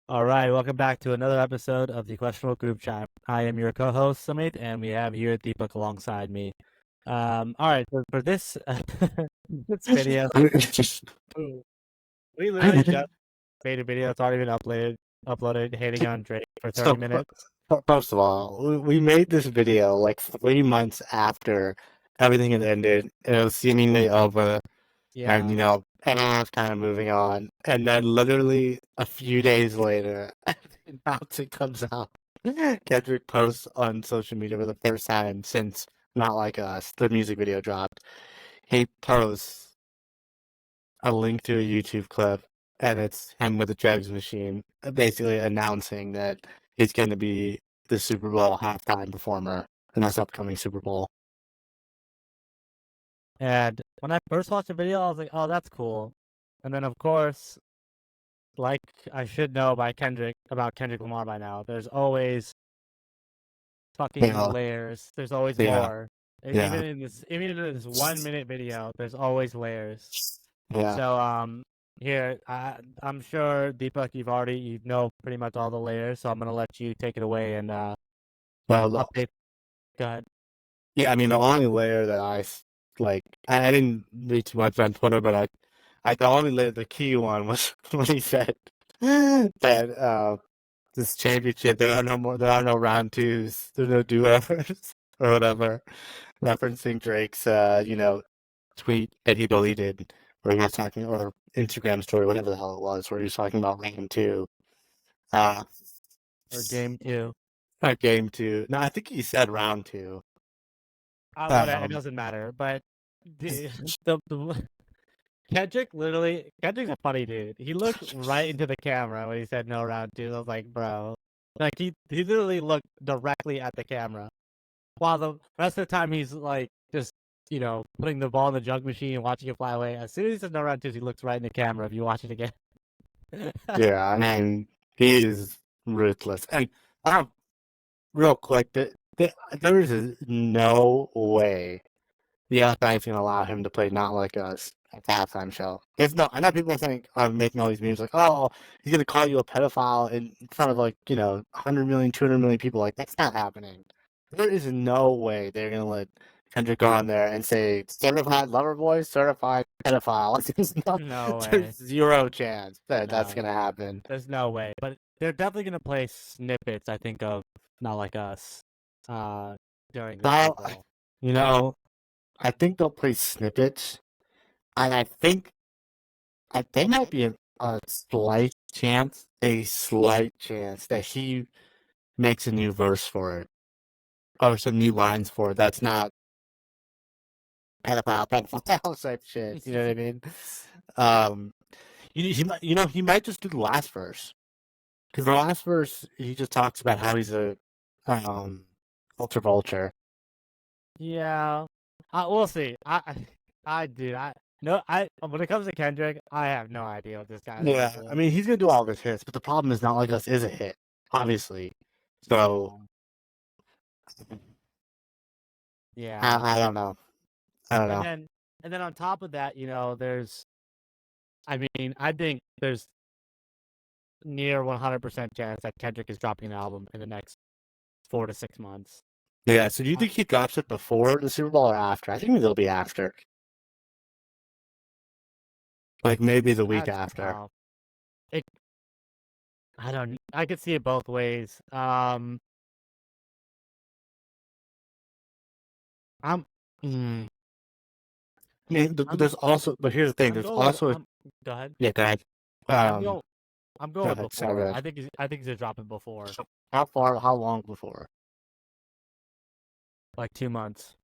All right, welcome back to another episode of the Questionable Group Chat. I am your co-host, Sumit, and we have here Deepak alongside me. All right, for this this video, we literally just made a video. It's already been uploaded, hating on Drake for 30 So, minutes. first of all, we made this video like 3 months after everything had ended, and it was seemingly over, and Yeah, everyone was kind of moving on. And then, literally a few days later, the announcement comes out. Kendrick posts on social media for the first time since Not Like Us, the music video dropped. He posts a link to a YouTube clip, and it's him with a drugs machine, basically announcing that he's going to be the Super Bowl halftime performer in this upcoming Super Bowl. and when I first watched the video, I was like, "Oh, that's cool." And then, of course, like I should know about Kendrick Lamar by now, there's always fucking Yeah, layers. There's always yeah, more. yeah, Even in this 1 minute video, there's always layers. yeah. So here I'm sure Deepak, you know pretty much all the layers. So I'm gonna let you take it away and Well, update. Go ahead. yeah, I mean, the only layer that like, I didn't read too much on Twitter, but the only layer, the key one was when he said that, this championship, there are no round twos, there are no do-overs, or whatever, referencing Drake's, tweet that he deleted, where he was talking, or Instagram story, whatever the hell it was, where he was talking about round two, uh, Or game two. not game two. No, I think he said round two. Whatever, it Um, doesn't matter. But the, the Kendrick's a funny dude. He looked right into the camera when he said no round two. I was like, bro, like he literally looked directly at the camera. While the rest of the time he's like just putting the ball in the jug machine and watching it fly away. As soon as he says no round twos, he looks right in the camera. If you watch it again, yeah, I mean, he is ruthless. And, um, real quick, there is no way the FBI's gonna allow him to play Not Like Us at the halftime show. If no, I know people think I'm making all these memes like, oh, he's gonna call you a pedophile in front of 100 million, 200 million people. Like, that's not happening. There is no way they're gonna let Kendrick go on there and say certified lover boy, certified pedophile. no way, There's zero chance that that's no, gonna happen. there's no way. But they're definitely gonna play snippets. I think of not like us, uh, during the Super Well, Bowl. you know, I think they'll play snippets, and there might be a slight chance that he makes a new verse for it, or some new lines for it. That's not pedophile type shit. You know what I mean? Um, he might just do the last verse, because the last verse he just talks about how he's a culture vulture. Yeah, we'll see. I do. I no. I When it comes to Kendrick, I have no idea what this guy's gonna Yeah, I do. mean he's gonna do all of his hits, but the problem is Not Like Us is a hit, obviously. So Yeah, I don't know. I don't and know. then on top of that, there's. I think there's near 100% chance that Kendrick is dropping an album in the next 4 to 6 months. Yeah, so do you think he drops it before the Super Bowl or after? I think it'll be after. Like maybe the week That's after. tough. It, I don't. I could see it both ways. I'm. Mm, I mean, I'm. but here's the thing, I'm there's going with. also a, Go ahead. yeah, go ahead. I'm going. I'm Go going with ahead, sorry, before. go ahead. I think he's gonna drop it before, How long before? like 2 months.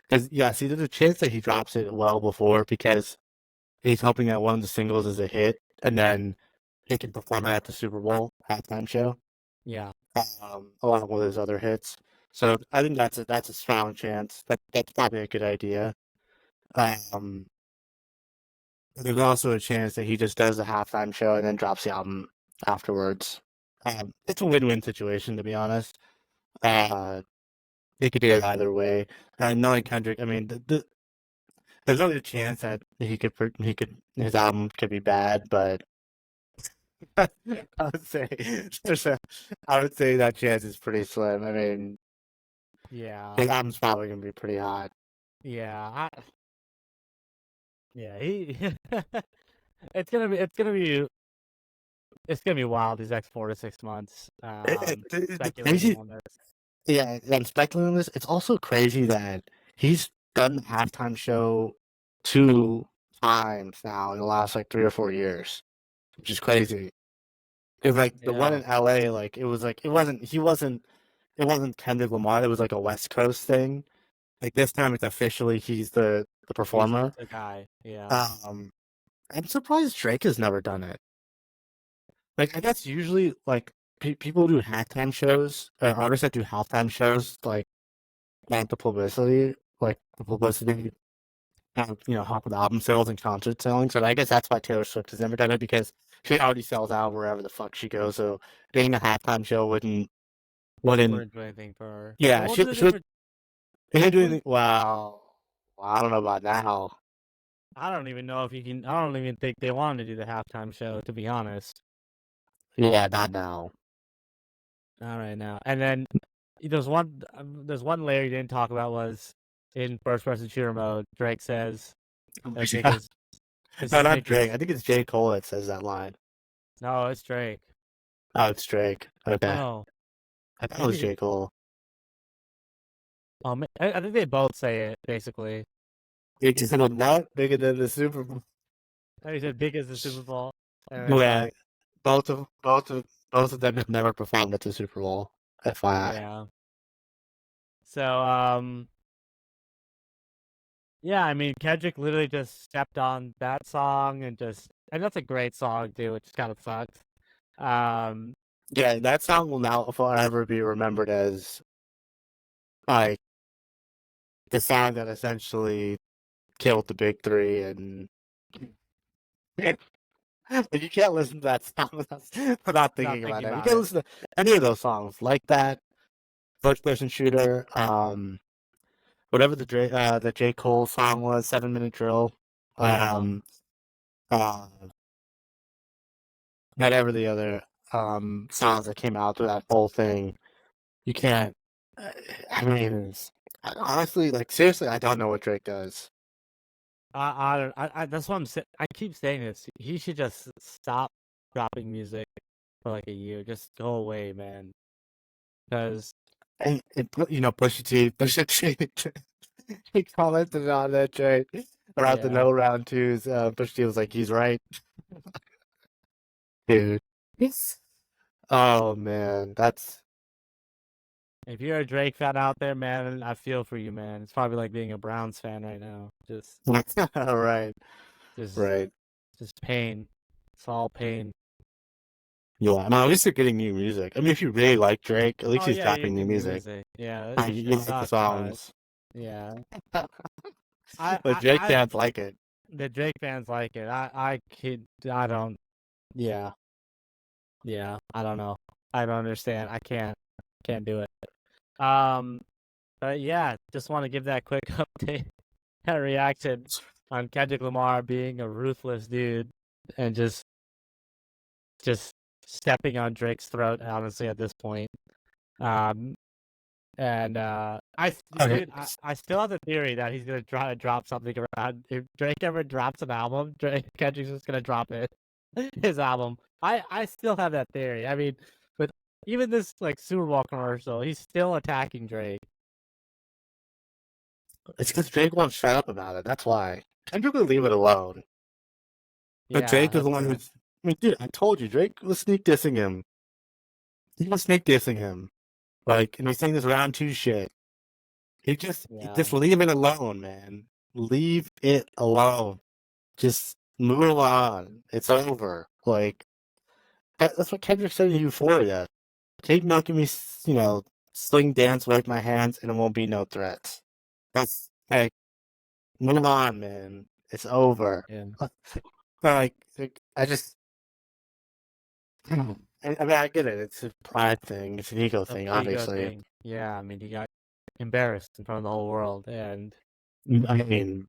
Because, yeah, see, there's a chance that he drops it well before because he's hoping that one of the singles is a hit, and then he can perform it at the Super Bowl halftime show, Yeah. along with his other hits. So I think that's a strong chance. That's probably a good idea. Um, there's also a chance that he just does the halftime show and then drops the album afterwards. It's a win-win situation, to be honest. Uh, it could go either way. Knowing Kendrick, I mean, there's always a chance that his album could be bad, but I would say there's a, I would say that chance is pretty slim. I mean, Yeah, his album's probably gonna be pretty hot. yeah, yeah. He, it's gonna be wild these next 4 to 6 months. The Speculating crazy, on this. yeah, I'm speculating on this. It's also crazy that he's done the halftime show 2 times now in the last like 3 or 4 years, which is crazy. It's like the one Yeah, in LA, like it was like it wasn't Kendrick Lamar. It was like a West Coast thing. Like this time, it's officially he's the he's performer. the guy. Yeah, Um, I'm surprised Drake has never done it. Like I guess usually like people do halftime shows, artists that do halftime shows, like want the publicity, like the publicity, help with album sales and concert selling. So I guess that's why Taylor Swift has never done it because she already sells out wherever the fuck she goes. So doing a halftime show wouldn't wouldn't do anything for her. Well, yeah wasn't it she ever? didn't do Was anything. Well, I don't know about now. I don't even know if you can. I don't even think they wanted to do the halftime show, to be honest. Yeah, not now. Not right now. And then there's one layer you didn't talk about was in first person shooter mode. Drake says that Nick Yeah. is No, not Nick Drake. is I think it's J. Cole that says that line. no, it's Drake. Oh, it's Drake. Oh Okay. no, I thought it was maybe. J. Cole. I think they both say it basically. It's just not bigger than the Super Bowl. He said big as the Super Bowl, and it's Yeah, like both of both of both of them have never performed at the Super Bowl. FYI. yeah. So yeah, I mean Kendrick literally just stepped on that song and that's a great song too, which kind of sucked. Um, Yeah, that song will now forever be remembered as like the song that essentially killed the big three, and you can't listen to that song without not thinking about thinking it. You about can't it. listen to any of those songs like that. First person shooter, whatever the J. Cole song was, 7 Minute Drill, Yeah. um, uh, whatever the other songs that came out through that whole thing. You can't. uh, I mean, honestly, like seriously, I don't know what Drake does. That's what I'm saying. I keep saying this. He should just stop dropping music for like a year. Just go away, man. Because And Pusha T, he commented on that Drake around the yeah, no round twos. Pusha T was like, he's right, dude. Yes. Oh man, that's if you're a Drake fan out there, man, I feel for you, man. It's probably like being a Browns fan right now. right, Just, right. just pain. It's all pain. Yeah, no, at least they're getting new music. I mean, if you really like Drake, at least Oh he's yeah, you dropping new get new music. music. Yeah, I this you shit like the sucks, but songs, yeah, but Drake I fans like it. the Drake fans like it. I don't. Yeah, yeah. I don't know. I don't understand. I can't do it. Um, but yeah, just want to give that quick update and reaction on Kendrick Lamar being a ruthless dude and just stepping on Drake's throat. Honestly, at this point, um, and Okay, dude, I still have the theory that he's gonna try to drop something around. If Drake ever drops an album, Kendrick's just gonna drop it, his album. I still have that theory. I mean, with even this like Super Bowl commercial, he's still attacking Drake. it's because Drake won't shut up about it. That's why. Kendrick would leave it alone. But Yeah, Drake is the that's one true. who's. I mean, dude, I told you, Drake was sneak dissing him. He was sneak dissing him. Like, and he's saying this round two shit. Yeah, Just leave it alone, man. Leave it alone. Just move on. It's over. Like, that's what Kendrick said in Euphoria. Keep making me, sling dance with my hands, and it won't be no threats. That's like, move on, man. It's over. yeah. Like, I just, I mean, I get it. It's a pride thing. It's an ego A thing, ego obviously. thing. Yeah, I mean, he got embarrassed in front of the whole world, and I mean,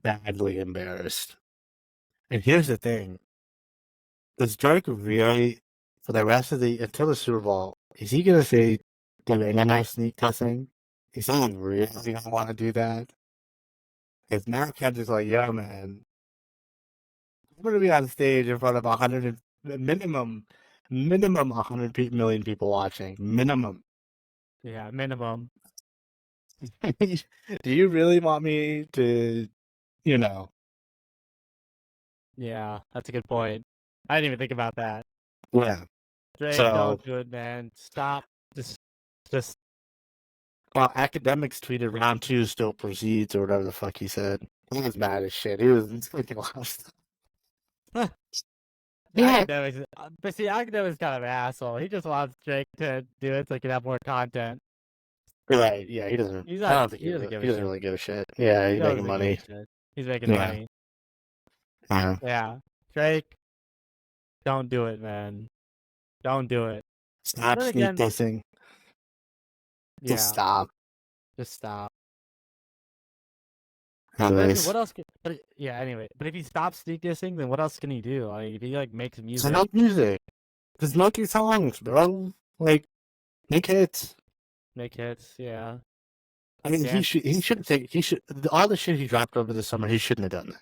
badly embarrassed. And here's the thing. Does Drake really, for the rest of until the Super Bowl, is he gonna say doing a nice sneak testing? Is someone really gonna want to do that? If Mark Kendrick's like, yeah, man, I'm gonna be on stage in front of 100 minimum 100 million people watching, minimum. Yeah, minimum. Do you really want me to, you know? Yeah, that's a good point. I didn't even think about that. Yeah. Drake, So, don't do it, man. Stop. Just. well, academics tweeted round two still proceeds or whatever the fuck he said. He was mad as shit. He was tweeting a lot of stuff. Yeah. Academics, but see, Academics kind of an asshole. He just wants Drake to do it so he can have more content. Right. Yeah. He doesn't. He's I not. don't think He doesn't give he a doesn't shit. really give a shit. Yeah. He He's making doesn't give a money. shit. He's making Yeah. money. Yeah. Yeah, Drake, don't do it, man. Don't do it. Stop Then sneak again, dissing. Just yeah, stop. just stop. But I mean, Anyways, what else? Yeah. Anyway, but if he stops sneak dissing, then what else can he do? I mean, if he like makes so music, make music. Just make your songs, bro. Like, make hits. make hits, yeah, I mean, dance. he should take, he should, all the shit he dropped over the summer, he shouldn't have done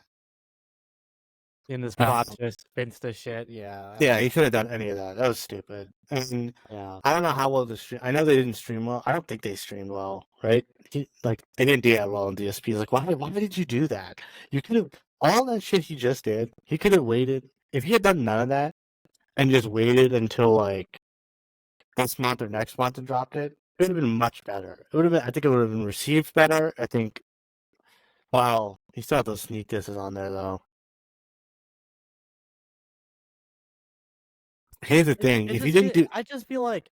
In this that. just Finsta shit, yeah, Yeah, he should have done any of that. That was stupid. And yeah. I don't know how well the stream. I know they didn't stream well. I don't think they streamed well, right? Like they didn't do that well in DSP. Like, why did you do that? You could have all that shit he just did. He could have waited. If he had done none of that and just waited until like this month or next month and dropped it, it would have been much better. It would have been. I think it would have been received better. I think. Wow, he still had those sneak disses on there though. Here's the thing: It if you just didn't feel, do, I just feel like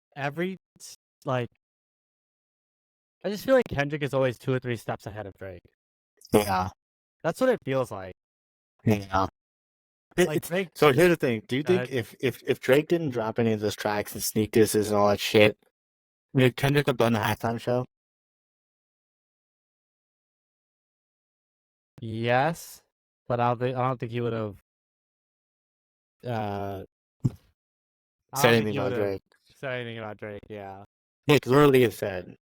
like I just feel like Kendrick is always 2 or 3 steps ahead of Drake. yeah, That's what it feels like. yeah. Like Drake, So here's the thing: do you think uh, if Drake didn't drop any of those tracks and sneak disses and all that shit, would Kendrick have done the halftime show? yes, but I don't think he would have. Uh, I Said don't think anything he about would have Drake? said anything about Drake. Yeah, Yeah, because literally it said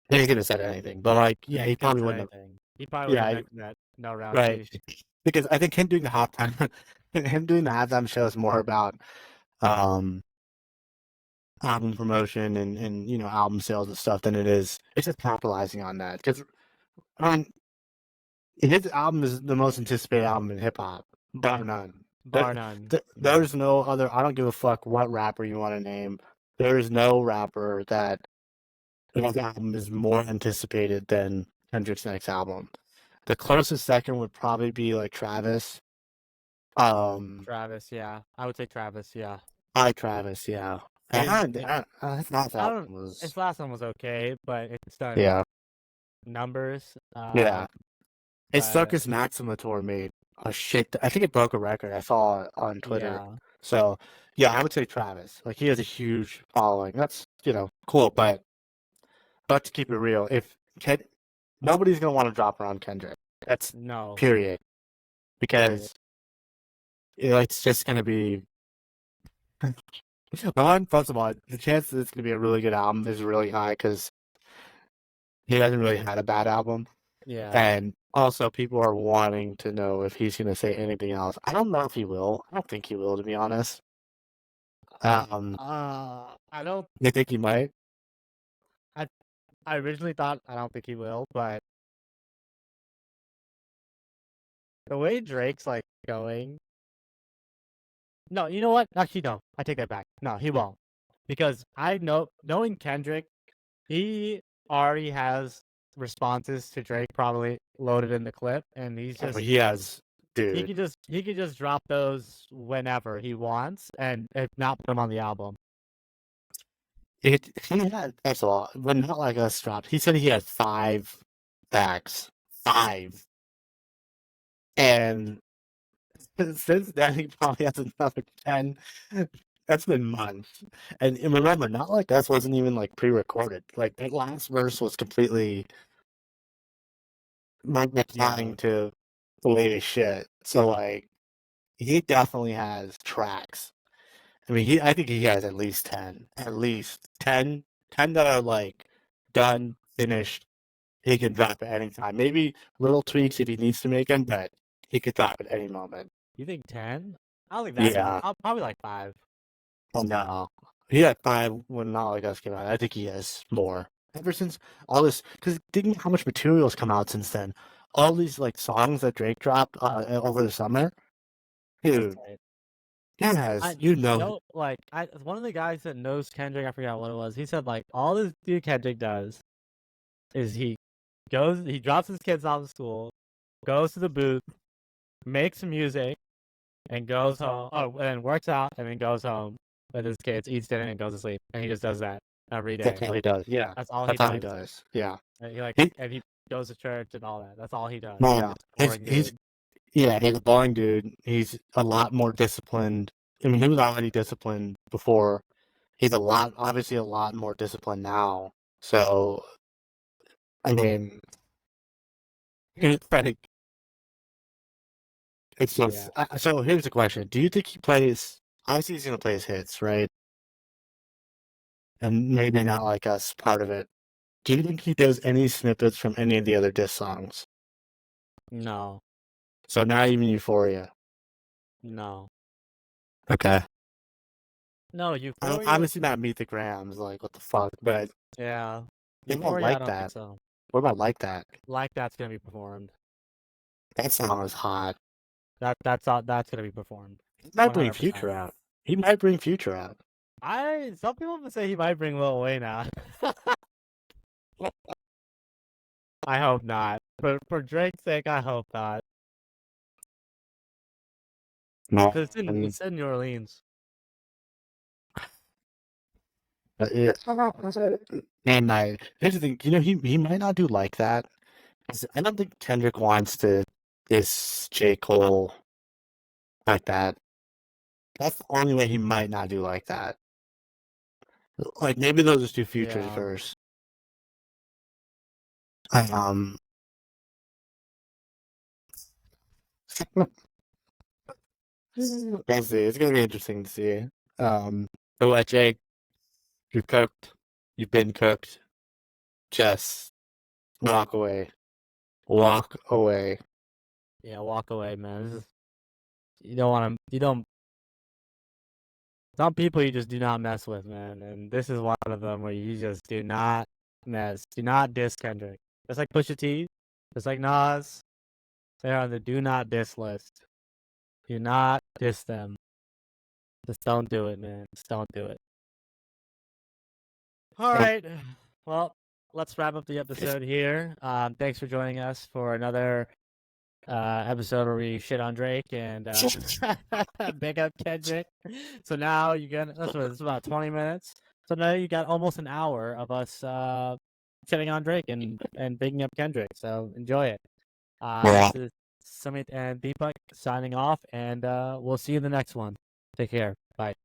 he could have said anything, but like, yeah, he he couldn't probably say wouldn't have. anything. He probably wouldn't Yeah, have mentioned that no round right. two. Because I think him doing the halftime, him doing the halftime show is more about um album promotion and album sales and stuff than it is. It's just capitalizing on that because I mean, his album is the most anticipated album in hip hop, bar none. Bar none. Yeah, There's no other. I don't give a fuck what rapper you want to name. There is no rapper that his album is more anticipated than Kendrick's next album. The closest second would probably be like Travis. Travis. Yeah, I would say Travis. Yeah, I Travis, yeah. his. His last I don't. album was His last one was okay, but it's done yeah, numbers. yeah. His But Circus Maxima tour made a shit. I think it broke a record. I saw it on Twitter. yeah, So yeah, I would say Travis. Like he has a huge following. That's cool. But to keep it real, if nobody's gonna want to drop around Kendrick. That's no. period. Period. Because it's just gonna be one. First of all, the chance that it's gonna be a really good album is really high because he hasn't really had a bad album. Yeah. And also, people are wanting to know if he's going to say anything else. I don't know if he will. I don't think he will, to be honest. I don't. They think he might. I I originally thought I don't think he will, but the way Drake's like going. No, you know what? Actually, no. I take that back. No, he won't, because I know knowing Kendrick, he already has responses to Drake probably loaded in the clip, and he's But just he has, dude. he could just drop those whenever he wants, and if not put them on the album. He had, that's a lot, but not like us dropped. He said he had 5 backs. 5. And since then, he probably has another 10. That's been months. And remember, not like us wasn't even like pre-recorded. Like that last verse was completely like Yeah. replying to the latest shit. So like he definitely has tracks. I mean, I think he has at least 10. At least 10. 10 that are like done, finished. He can drop at any time. Maybe little tweaks if he needs to make them, but he could drop at any moment. You think 10? I don't think that many. Yeah. Probably like 5. Oh no. He had 5 when Not Like Us came out. I think he has more. Ever since all this, because think how much material's come out since then. All these like songs that Drake dropped over the summer. Dude, yes, you know. Like one of the guys that knows Kendrick, I forgot what it was. He said like all this dude Kendrick does is he drops his kids off of school, goes to the booth, makes some music, and goes home. Oh, and then works out, and then goes home with his kids, eats dinner, and goes to sleep. And he just does that every day. That's all he does. Yeah, that's all that's he all does. he does. Yeah, And he goes to church and all that. That's all he does. No, he's a boring dude. He's a lot more disciplined. I mean, he was already disciplined before. He's obviously a lot more disciplined now. So, I mean, it's just. So here's the question: do you think he plays? Obviously, he's gonna play his hits, right? And maybe Not Like Us, part of it. Do you think he does any snippets from any of the other diss songs? No. So not even Euphoria. No. Okay. No, Euphoria. Obviously not Meet the Grams. Like what the fuck? But yeah, they won't like that. So. What about Like That? Like That's gonna be performed. That song is hot. That's gonna be performed. He might bring Future out. He might bring Future out. Some people would say he might bring Lil Wayne out. I hope not. But for Drake's sake, I hope not. No, because it's in New Orleans. Yeah. And here's the thing, he might not do Like That. I don't think Kendrick wants to diss J. Cole like that. That's the only way he might not do Like That. Like maybe those are two Futures first. We'll see. It's gonna be interesting to see. But what, Jake? You've cooked. You've been cooked. Just walk away. Walk away. Yeah, walk away, man. You don't want to. You don't. Some people you just do not mess with, man. And this is one of them where you just do not mess. Do not diss Kendrick. Just like Pusha T, just like Nas, they're on the do not diss list. Do not diss them. Just don't do it, man. Just don't do it. All right. Well, let's wrap up the episode here. Thanks for joining us for another episode where we shit on Drake and big up Kendrick. So now it's about 20 minutes. So now you got almost an hour of us shitting on Drake and bigging up Kendrick. So enjoy it. This is Sumit and Deepak signing off, and we'll see you in the next one. Take care. Bye.